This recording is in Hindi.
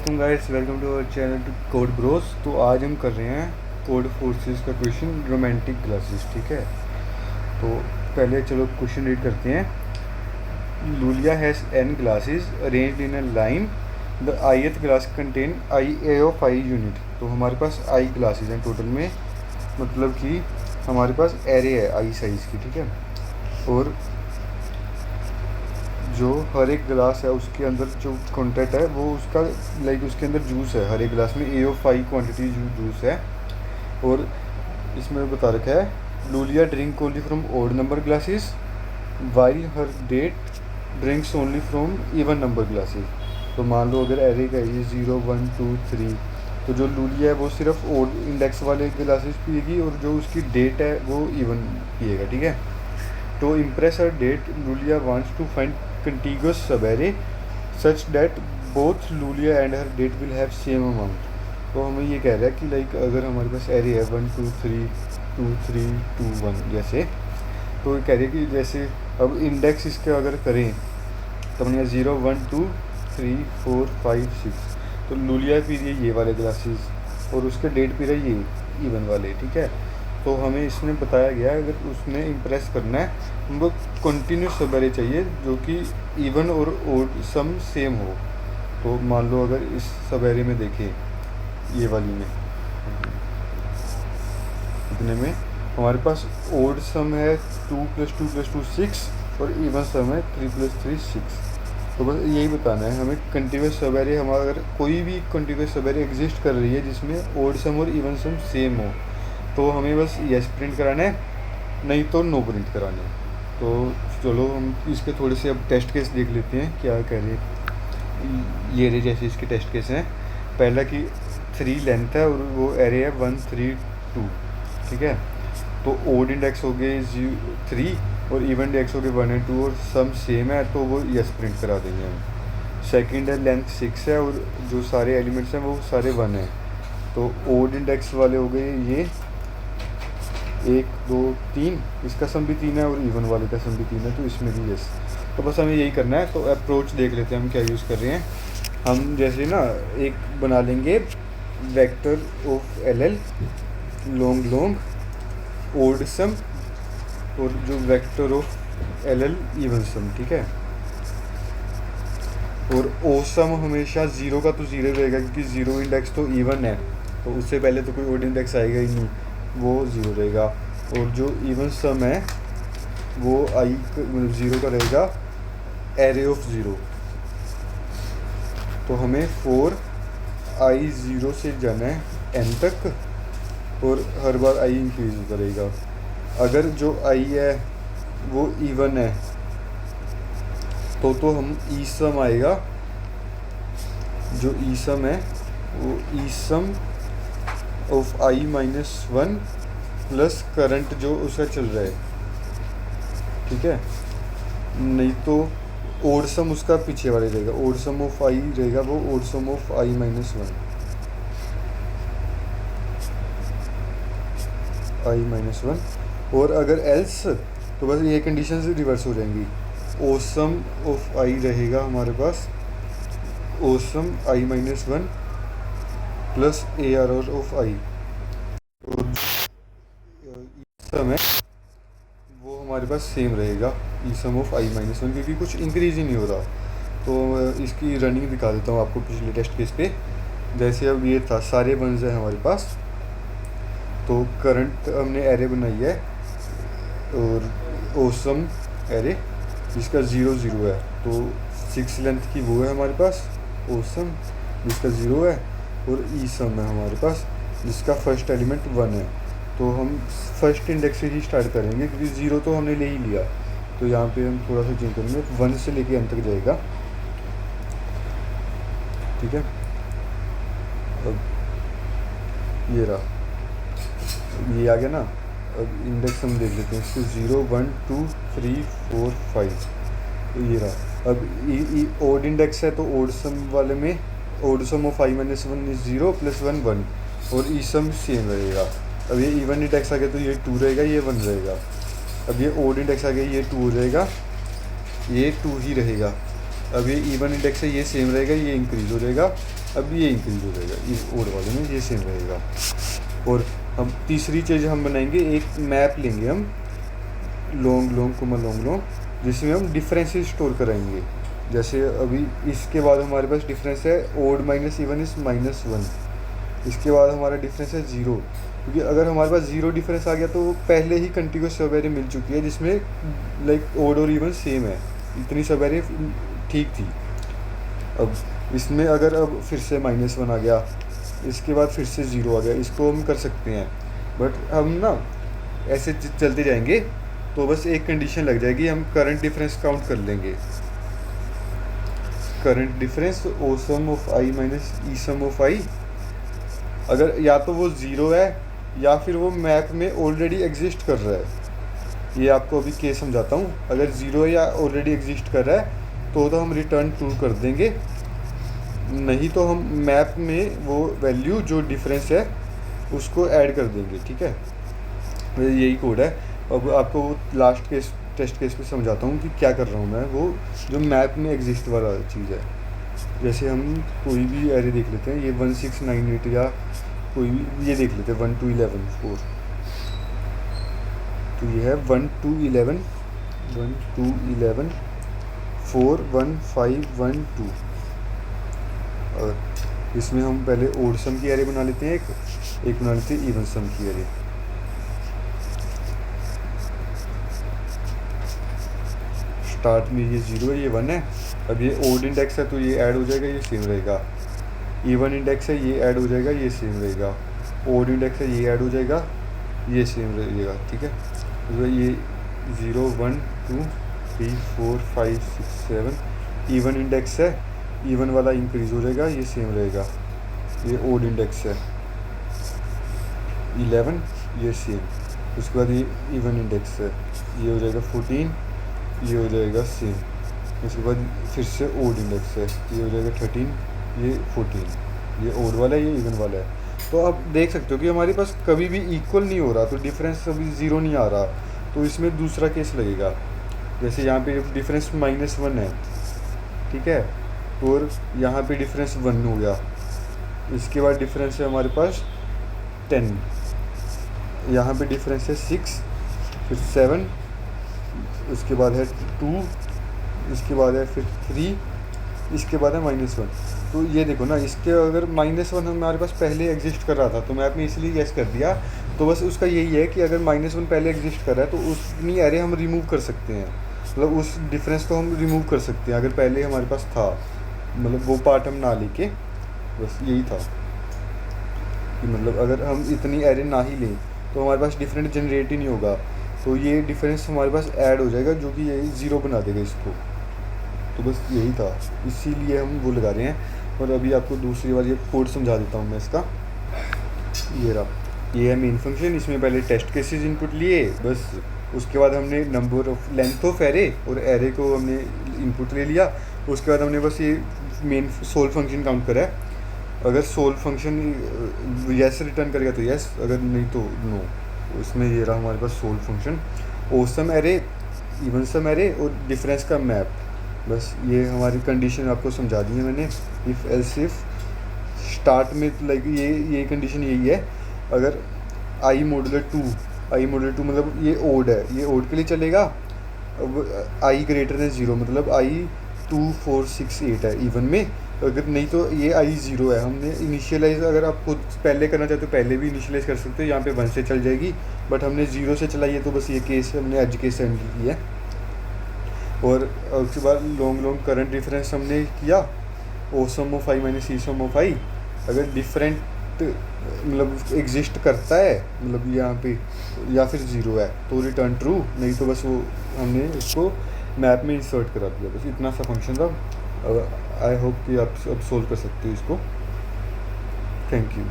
वालेकुम guys, welcome to our channel code bros. तो आज हम कर रहे हैं कोड फोर्सेस का क्वेश्चन रोमांटिक ग्लासेस। ठीक है, तो पहले चलो क्वेश्चन रीड करते हैं। Iulia has n glasses arranged in a line, the ith glass contain i a of i unit. तो हमारे पास आई ग्लासेस हैं टोटल में, मतलब कि हमारे पास एरे है आई साइज़ की। ठीक है, और जो हर एक गिलास है उसके अंदर जो कंटेंट है वो उसका लाइक उसके अंदर जूस है। हर एक गिलास में ए ऑफ 5 क्वांटिटी जूस है। और इसमें बता रखा है Iulia drink only from odd number glasses while her date drinks only from even number glasses. तो मान लो अगर एरे का ये 0 1 2 3, तो जो लूलिया है वो सिर्फ ओड इंडेक्स वाले गिलासेस पिएगी और जो उसकी डेट है वो इवन पिएगा। ठीक है, तो impress her date, Lulia wants to find contiguous subarray such that both Lulia and her date will have same amount। तो हमें ये कह रहा है कि लाइक अगर हमारे पास एरे है 1 2 3 2 3 2 1 जैसे, तो ये कह रही है कि जैसे अब इंडेक्स इसके अगर करें तो हमने 0 1 2 3 4 5 6, तो लूलिया पी रही है ये वाले ग्लासेस और उसके डेट पी रहा है ये इवन वाले। ठीक है, तो हमें इसमें बताया गया है अगर उसने इम्प्रेस करना है हमको कंटिन्यूस सबेरे चाहिए जो कि इवन और ओड सम सेम हो। तो मान लो अगर इस सबेरे में देखें ये वाली में इतने में हमारे पास ओड सम है 2 + 2 + 2 6 और इवन सम है 3 + 3 6। तो बस यही बताना है हमें कंटिन्यूस सबेरे। हमारा अगर कोई भी कंटिन्यूस सबेरे एग्जिस्ट कर रही है जिसमें ओड सम और इवन सम सेम हो तो हमें बस यस प्रिंट कराना है, नहीं तो नो प्रिंट कराना है। तो चलो हम इसके थोड़े से अब टेस्ट केस देख लेते हैं क्या कह रहे हैं। ये रहे जैसे इसके टेस्ट केस हैं। पहला कि 3 लेंथ है और वो एरे है 1 3 2। ठीक है, तो ओड इंडेक्स हो गए 3 और इवन इंडेक्स हो गए 1 और 2 और सम सेम है तो वो यस प्रिंट करा देंगे हम। सेकेंड है लेंथ 6 है और जो सारे एलिमेंट्स हैं वो सारे 1 हैं, तो ओड इंडेक्स वाले हो गए ये 1 2 3, इसका सम भी 3 है और इवन वाले का सम भी 3 है, तो इसमें भी यस। तो बस हमें यही करना है। तो अप्रोच देख लेते हैं हम क्या यूज़ कर रहे हैं। हम जैसे ना एक बना लेंगे vector of L L long long odd sum और जो vector of L L even sum. ठीक है, और ओ सम हमेशा 0 का तो 0 रहेगा क्योंकि 0 इंडेक्स तो इवन है, तो उससे पहले तो कोई ओड इंडेक्स आएगा ही नहीं, वो 0 रहेगा। और जो इवन सम है वो आई मतलब 0 का रहेगा एरे ऑफ 0। तो हमें 4 आई 0 से जाना है n तक और हर बार आई इंक्रीज करेगा। अगर जो आई है वो इवन है तो हम ई सम आएगा, जो ई सम है वो ई sum of i -1 plus current जो उसका चल रहा है। ठीक है, नहीं तो ओड सम उसका पीछे वाले रहेगा, ओड सम ऑफ आई रहेगा वो ओड सम ऑफ आई -1 आई -1। और अगर एल्स तो बस ये कंडीशन से रिवर्स हो जाएंगी। ओसम ऑफ आई रहेगा हमारे पास o sum i -1 plus A R of i, और सम है वो हमारे पास सेम रहेगा ई सम ऑफ आई -1 क्योंकि कुछ इंक्रीज ही नहीं हो रहा। तो इसकी रनिंग दिखा देता हूँ आपको पिछले टेस्ट केस पे। जैसे अब ये था सारे वंस है हमारे पास, तो करंट हमने एरे बनाई है और ओसम एरे जिसका 0 0 है, तो 6 लेंथ की वो है हमारे पास ओसम जिसका 0 है, और ई सम है हमारे पास जिसका फर्स्ट एलिमेंट 1 है। तो हम फर्स्ट इंडेक्स से ही स्टार्ट करेंगे क्योंकि 0 तो हमने ले ही लिया, तो यहाँ पे हम थोड़ा सा चेंज करेंगे 1 से लेके n तक जाएगा। ठीक है, अब ये रहा, ये आ गया ना। अब इंडेक्स हम देख लेते हैं इसको 0 1 2 3 4 5, तो ये रहा। अब ओड इंडेक्स है तो ओड सम वाले में odd sum of i -1 is 0 + 1 1 और ई सम सेम रहेगा। अब ये इवन इंडेक्स आ गया तो ये 2 रहेगा, ये 1 रहेगा। अब ये ओड इंडेक्स आ गया ये 2 हो जाएगा, ये 2 ही रहेगा। अब ये इवन इंडेक्स है, ये सेम रहेगा, ये इंक्रीज़ हो जाएगा, अब ये इंक्रीज़ हो जाएगा, इस ओड वाले में ये सेम रहेगा। और हम तीसरी चीज़ हम बनाएंगे, एक मैप लेंगे हम लॉन्ग लॉन्ग, जिसमें हम डिफरेंसेस स्टोर कराएंगे। जैसे अभी इसके बाद हमारे पास डिफरेंस है ओड माइनस इवन इस -1, इसके बाद हमारा डिफरेंस है 0, क्योंकि अगर हमारे पास 0 डिफरेंस आ गया तो वो पहले ही कंटिन्यूस सबवेरी मिल चुकी है, जिसमें लाइक ओड और इवन सेम है, इतनी सबवेरी ठीक थी। अब इसमें अगर अब फिर से -1 आ गया, इसके बाद फिर से 0 आ गया, इसको हम कर सकते हैं, बट हम ना ऐसे चलते जाएंगे तो बस एक कंडीशन लग जाएगी, हम करंट डिफरेंस काउंट कर लेंगे। Current difference o sum of i minus e sum of i, अगर या तो वो 0 है या फिर वो मैप में ऑलरेडी एग्जिस्ट कर रहा है। ये आपको अभी केस समझाता हूँ। अगर 0 या ऑलरेडी एग्जिस्ट कर रहा है तो हम रिटर्न ट्रू कर देंगे, नहीं तो हम मैप में वो वैल्यू जो डिफरेंस है उसको ऐड कर देंगे। ठीक है, यही कोड है। अब आपको वो लास्ट केस टेस्ट केस में समझाता हूँ कि क्या कर रहा हूँ मैं, वो जो मैप में एग्जिस्ट वाला चीज़ है। जैसे हम कोई भी एरे देख लेते हैं, ये 1698 या कोई भी ये देख लेते हैं 1 to 11 4, तो ये है 1 to 11 4 1 5 1 2। और इसमें हम पहले ओड सम की एरे बना लेते हैं, एक बना लेते हैं इवन सम की एरे। स्टार्ट में ये 0 है, ये 1 है। अब ये ओड इंडेक्स है तो ये ऐड हो जाएगा, ये सेम रहेगा। इवन इंडेक्स है, ये ऐड हो जाएगा, ये सेम रहेगा। ओड इंडेक्स है, ये ऐड हो जाएगा, ये सेम रहेगा। ठीक है, तो ये 0 1 2 3 4 5 6 7 इवन इंडेक्स है, इवन वाला इंक्रीज हो जाएगा, ये सेम रहेगा। ये ओड इंडेक्स है 11, ये सेम। उसके बाद ये इवन इंडेक्स है, ये हो जाएगा 14, ये हो जाएगा सेम। उसके बाद फिर से ओड इंडेक्स है, ये हो जाएगा 13, ये 14। ये ओड वाला है, ये इवन वाला है। तो आप देख सकते हो कि हमारे पास कभी भी इक्वल नहीं हो रहा, तो डिफरेंस अभी 0 नहीं आ रहा, तो इसमें दूसरा केस लगेगा। जैसे यहाँ पे डिफरेंस -1 है, ठीक है, और यहाँ पे डिफरेंस 1 हो गया। इसके बाद डिफरेंस है हमारे पास 10, यहाँ पे डिफरेंस है 6, फिर 7, उसके बाद है 2, इसके बाद है फिर 3, इसके बाद है -1। तो ये देखो ना, इसके अगर -1 हमारे पास पहले एग्जिस्ट कर रहा था तो मैं आपने इसलिए गेस कर दिया। तो बस उसका यही है कि अगर -1 पहले एग्जिस्ट कर रहा है तो उसकी एरे हम रिमूव कर सकते हैं, मतलब उस डिफरेंस को हम रिमूव कर सकते हैं अगर पहले हमारे पास था, मतलब वो पार्ट हम ना लेके। बस यही था कि मतलब अगर हम इतनी एरे ना ही लें तो हमारे पास डिफरेंट जनरेट ही नहीं होगा, तो ये डिफरेंस हमारे पास ऐड हो जाएगा जो कि यही 0 बना देगा इसको। तो बस यही था, इसीलिए हम वो लगा रहे हैं। और अभी आपको दूसरी बार ये कोड समझा देता हूँ मैं इसका। ये रहा, ये है मेन फंक्शन। इसमें पहले टेस्ट केसेस इनपुट लिए, बस उसके बाद हमने number of length of array और एरे को हमने इनपुट ले लिया। उसके बाद हमने बस ये मेन सोल्व फंक्शन काउंट करा है। अगर सोल्व फंक्शन यस रिटर्न करेगा तो यस, अगर नहीं तो नो। इसमें ये रहा हमारे पास solve function, o sum array, even sum array और डिफरेंस का मैप। बस ये हमारी कंडीशन आपको समझा दी है मैंने। इफ़ एल्स इफ स्टार्ट में लाइक ये कंडीशन यही है, अगर आई मॉडुलर 2 मतलब ये ओड है, ये ओड के लिए चलेगा। अब आई ग्रेटर देन 0 मतलब आई 2 4 6 8 है इवन में, अगर नहीं तो ये आई 0 है। हमने इनिशियलाइज अगर आप खुद पहले करना चाहते हो पहले भी इनिशियलाइज कर सकते हो, यहाँ पे 1 से चल जाएगी, बट हमने 0 से चलाई है तो बस ये केस हमने एज केस हैंडल किया है। और उसके बाद लॉन्ग करंट डिफरेंस हमने किया, o sum of i minus e sum of i. अगर डिफरेंट मतलब एग्जिस्ट करता है, मतलब यहाँ पे या फिर 0 है तो रिटर्न ट्रू, नहीं तो बस वो हमने उसको मैप में इंसर्ट करा दिया। बस इतना सा फंक्शन था। आई होप कि आप अब सोल्व कर सकते हो इसको। Thank you.